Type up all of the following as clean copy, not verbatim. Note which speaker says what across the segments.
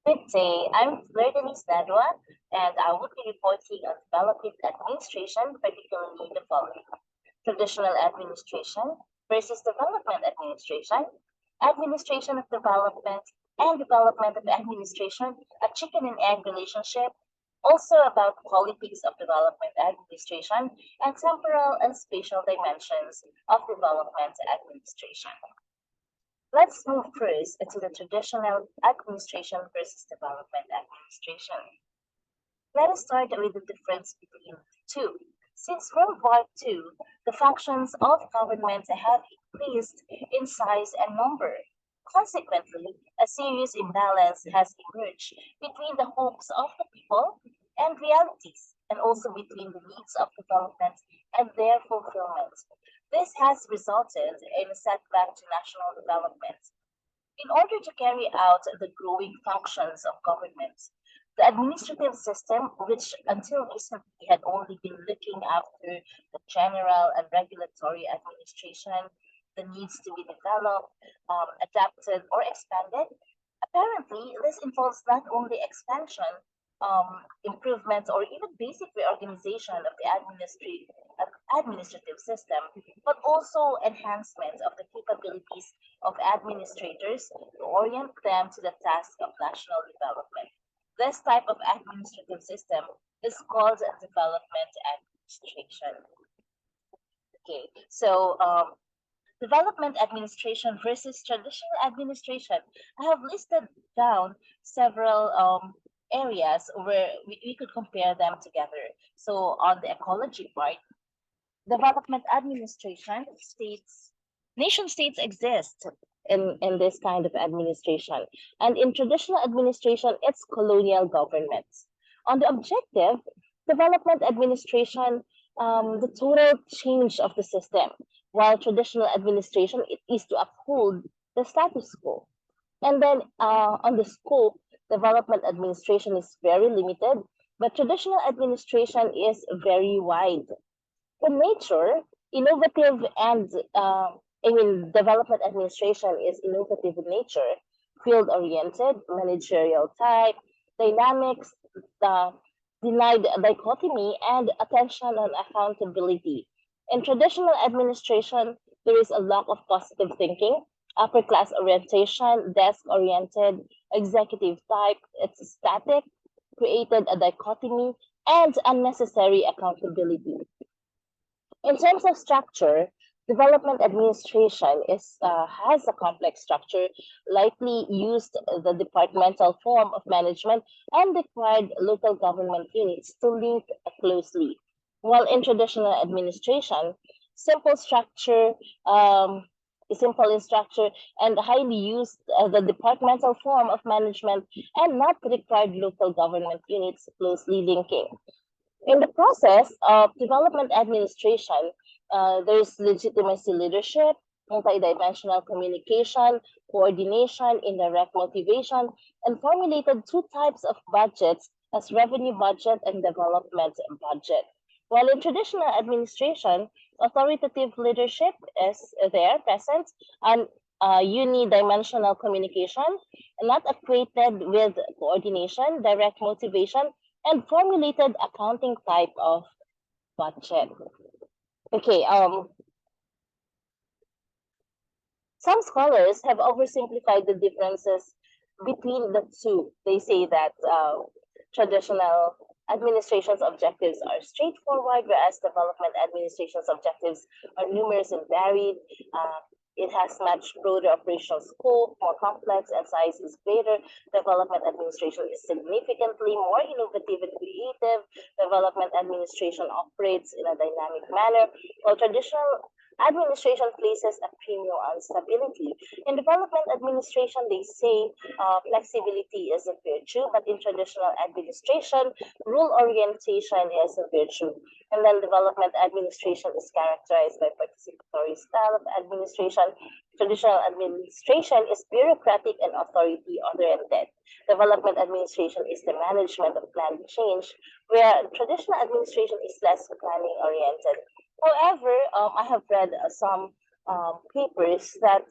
Speaker 1: Good day, I'm Fleur Denise Nadwa, and I will be reporting on development administration, particularly the following: traditional administration versus development administration, administration of development, and development of administration, a chicken and egg relationship, also about politics of development administration, and temporal and spatial dimensions of development administration. Let's move first into the traditional administration versus development administration. Let us start with the difference between the two. Since World War II, the functions of government have increased in size and number. Consequently, a serious imbalance has emerged between the hopes of the people and realities, and also between the needs of development and their fulfillment. This has resulted in a setback to national development. In order to carry out the growing functions of government, the administrative system, which until recently had only been looking after the general and regulatory administration, the needs to be developed, adapted, or expanded, apparently this involves not only expansion, improvement, or even basic reorganization of the administrative system, but also enhancement of the capabilities of administrators to orient them to the task of national development. This type of administrative system is called development administration. Okay, so development administration versus traditional administration. I have listed down several areas where we could compare them together. So on the ecology part, development administration states nation states exist in this kind of administration. And in traditional administration, it's colonial governments. On the objective, development administration, the total change of the system, while traditional administration, it is to uphold the status quo. And then on the scope, development administration is very limited, but traditional administration is very wide. In nature, innovative and development administration is innovative in nature, field oriented, managerial type, dynamics, uh, denied dichotomy, and attention on accountability. In traditional administration, there is a lack of positive thinking, upper class orientation, desk oriented, executive type, it's static, created a dichotomy, and unnecessary accountability. In terms of structure, development administration has a complex structure, likely used the departmental form of management and required local government units to link closely. While in traditional administration, simple structure, is simple in structure and highly used the departmental form of management and not required local government units closely linking. In the process of development administration, there's legitimacy leadership, multidimensional communication, coordination, indirect motivation, and formulated two types of budgets as revenue budget and development budget. While in traditional administration, authoritative leadership is there present and unidimensional communication, not equated with coordination, direct motivation, and formulated accounting type of budget. Okay, some scholars have oversimplified the differences between the two. They say that traditional administration's objectives are straightforward, whereas development administration's objectives are numerous and varied. It has much broader operational scope, more complex, and size is greater. Development administration is significantly more innovative and creative. Development administration operates in a dynamic manner, while traditional administration places a premium on stability. In development administration, they say flexibility is a virtue, but in traditional administration, rule orientation is a virtue. And then development administration is characterized by participatory style of administration. Traditional administration is bureaucratic and authority oriented. Development administration is the management of planned change, where traditional administration is less planning oriented. However, I have read some papers that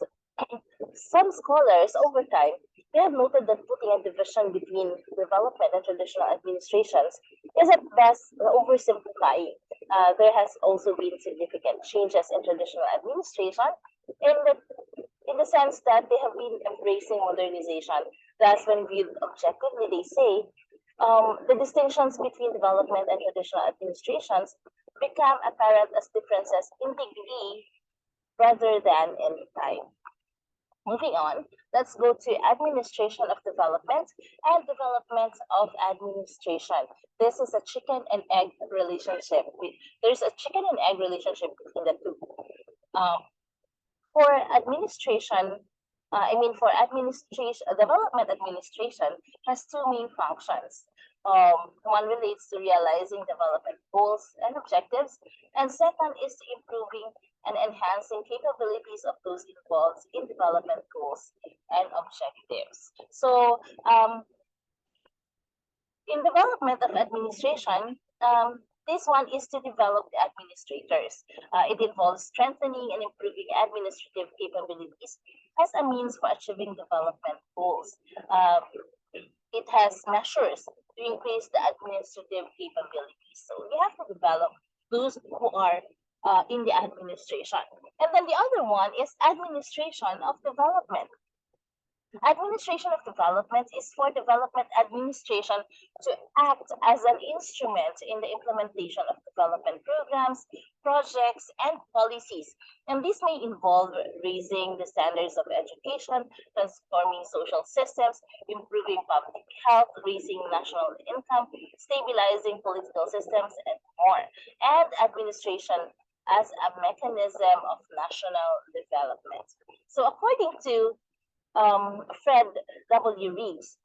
Speaker 1: some scholars over time we have noted that putting a division between development and traditional administrations is at best oversimplifying. There has also been significant changes in traditional administration in the in the sense that they have been embracing modernization. Thus, when viewed objectively, they say the distinctions between development and traditional administrations become apparent as differences in degree rather than in time. Moving on, let's go to administration of development and development of administration. This is a chicken and egg relationship. There's a chicken and egg relationship between the two. Um, for administration, for administration, development administration has two main functions. One relates to realizing development goals and objectives, and second is to improving and enhancing capabilities of those involved in development goals and objectives. So, in development of administration, this one is to develop the administrators. It involves strengthening and improving administrative capabilities as a means for achieving development goals. It has measures to increase the administrative capabilities. So we have to develop those who are in the administration. And then the other one is administration of development. Administration of development is for development administration to act as an instrument in the implementation of development programs, projects, and policies. And this may involve raising the standards of education, transforming social systems, improving public health, raising national income, stabilizing political systems, and more. And administration as a mechanism of national development. So according to Fred W. Reeves,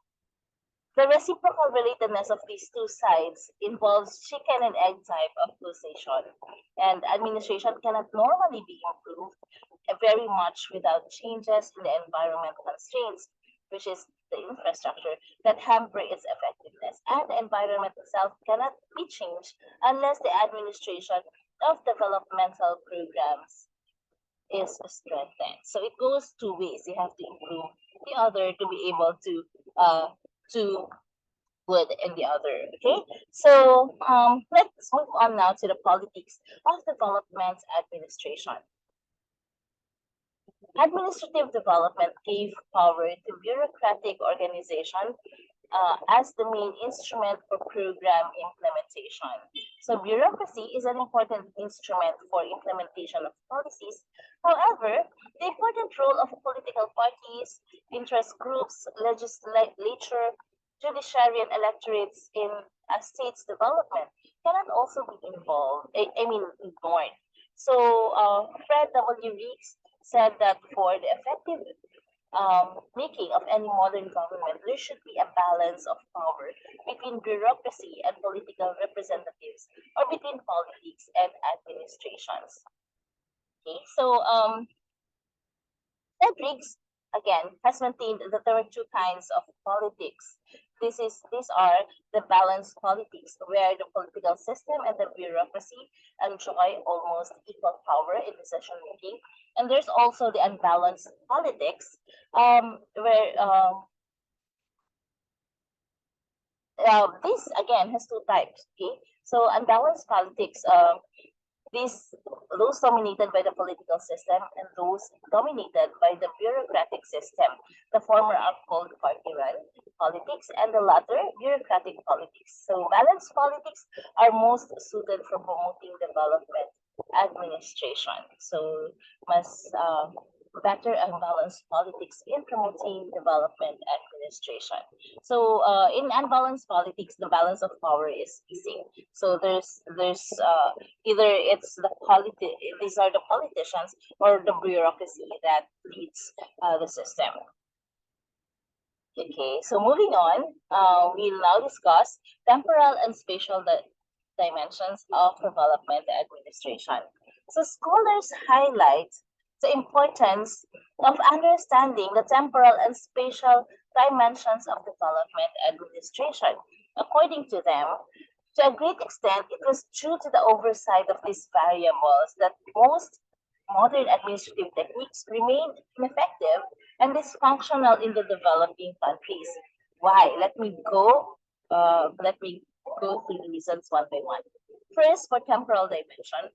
Speaker 1: the reciprocal relatedness of these two sides involves chicken and egg type of causation, and administration cannot normally be improved very much without changes in the environment constraints, which is the infrastructure, that hamper its effectiveness. And the environment itself cannot be changed unless the administration of developmental programs is strengthened. So it goes two ways. You have to improve the other to be able to good in the other. Okay. So let's move on now to the politics of development administration. Administrative development gave power to bureaucratic organization as the main instrument for program implementation. So bureaucracy is an important instrument for implementation of policies. However, the important role of political parties, interest groups, legislature, judiciary, and electorates in a state's development cannot also be ignored. So Fred W. Reeves said that for the effective making of any modern government, there should be a balance of power between bureaucracy and political representatives, or between politics and administrations. Okay, so Edrigs again has maintained that there are two kinds of politics. These are the balanced politics, where the political system and the bureaucracy enjoy almost equal power in decision making. And there's also the unbalanced politics, where this again has two types. Okay, so unbalanced politics, those dominated by the political system and those dominated by the bureaucratic system. The former are called party-run politics, and the latter bureaucratic politics. So balanced politics are most suited for promoting development administration. So must better and balanced politics in promoting development administration. So in unbalanced politics, the balance of power is missing. So there's either it's these are the politicians or the bureaucracy that leads the system. Okay, so moving on, we'll now discuss temporal and spatial dimensions of development administration. So scholars highlight the importance of understanding the temporal and spatial dimensions of development administration. According to them, to a great extent, it was due to the oversight of these variables that most modern administrative techniques remained ineffective and dysfunctional in the developing countries. Why? Let me go through the reasons one by one. First, for temporal dimension.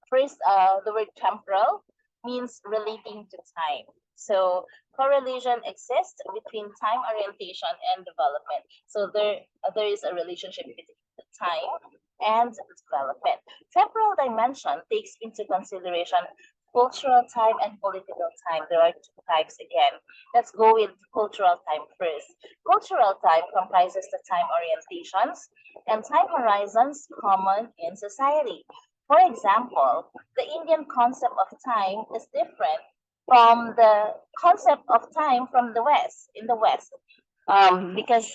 Speaker 1: First, the word temporal means relating to time. So correlation exists between time orientation and development. So there is a relationship between time and development. Temporal dimension takes into consideration cultural time and political time. There are two types again. Let's go with cultural time first. Cultural time comprises the time orientations and time horizons common in society. For example, the Indian concept of time is different from the concept of time from the West, in the West, because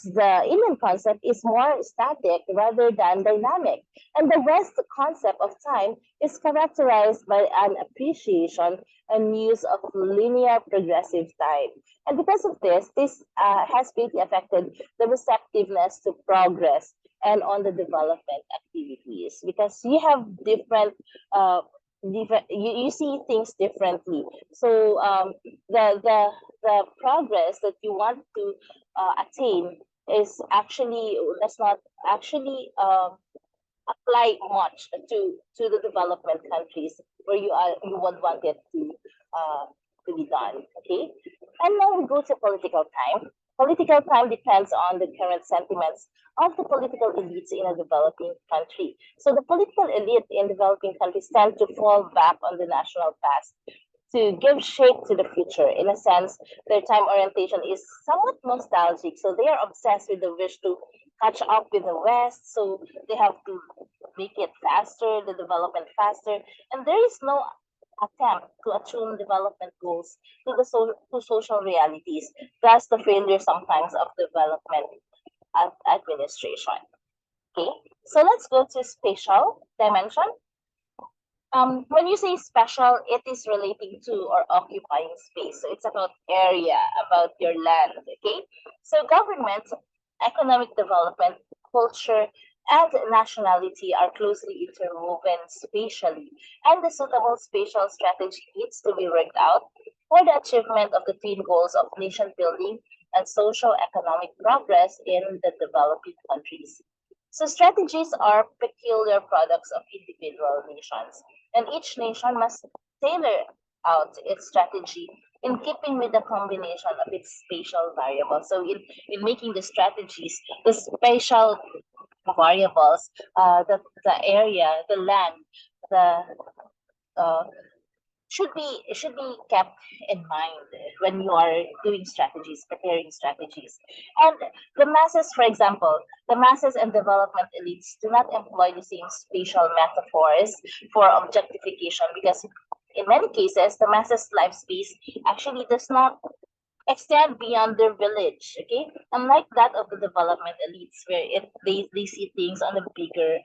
Speaker 1: the Indian concept is more static rather than dynamic. And the West concept of time is characterized by an appreciation and use of linear progressive time. And because of this has greatly affected the receptiveness to progress and on the development activities because you have you see things differently. So the progress that you want to attain is actually does not actually apply much to the development countries where you would want it uh, to be done. Okay, and now we go to political time. Political time depends on the current sentiments of the political elites in a developing country. So the political elite in developing countries tend to fall back on the national past to give shape to the future. In a sense, their time orientation is somewhat nostalgic. So they are obsessed with the wish to catch up with the West. So they have to make it faster, the development faster. And there is no attempt to attune development goals to to social realities. Thus, the failure sometimes of development administration. Okay, so let's go to spatial dimension. When you say special, it is relating to or occupying space. So it's about area, about your land. Okay. So government, economic development, culture, and nationality are closely interwoven spatially, and the suitable spatial strategy needs to be worked out for the achievement of the twin goals of nation building and social economic progress in the developing countries. So strategies are peculiar products of individual nations, and each nation must tailor out its strategy in keeping with the combination of its spatial variables. So in making the strategies, the spatial variables, the area, the land, the uh, should be kept in mind when you are doing strategies, preparing strategies. And the masses, for example, the masses and development elites do not employ the same spatial metaphors for objectification because in many cases the masses life space actually does not extend beyond their village, okay? Unlike that of the development elites, where they see things on a bigger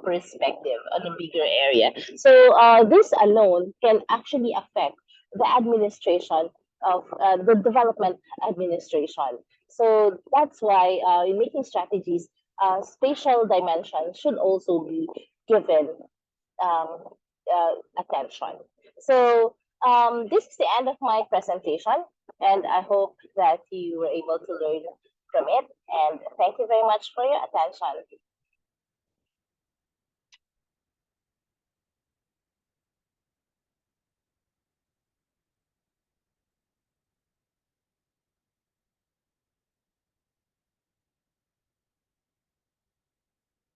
Speaker 1: perspective, on a bigger area. So this alone can actually affect the administration of the development administration. So that's why in making strategies, spatial dimension should also be given um, attention. So this is the end of my presentation, and I hope that you were able to learn from it. And thank you very much for your attention.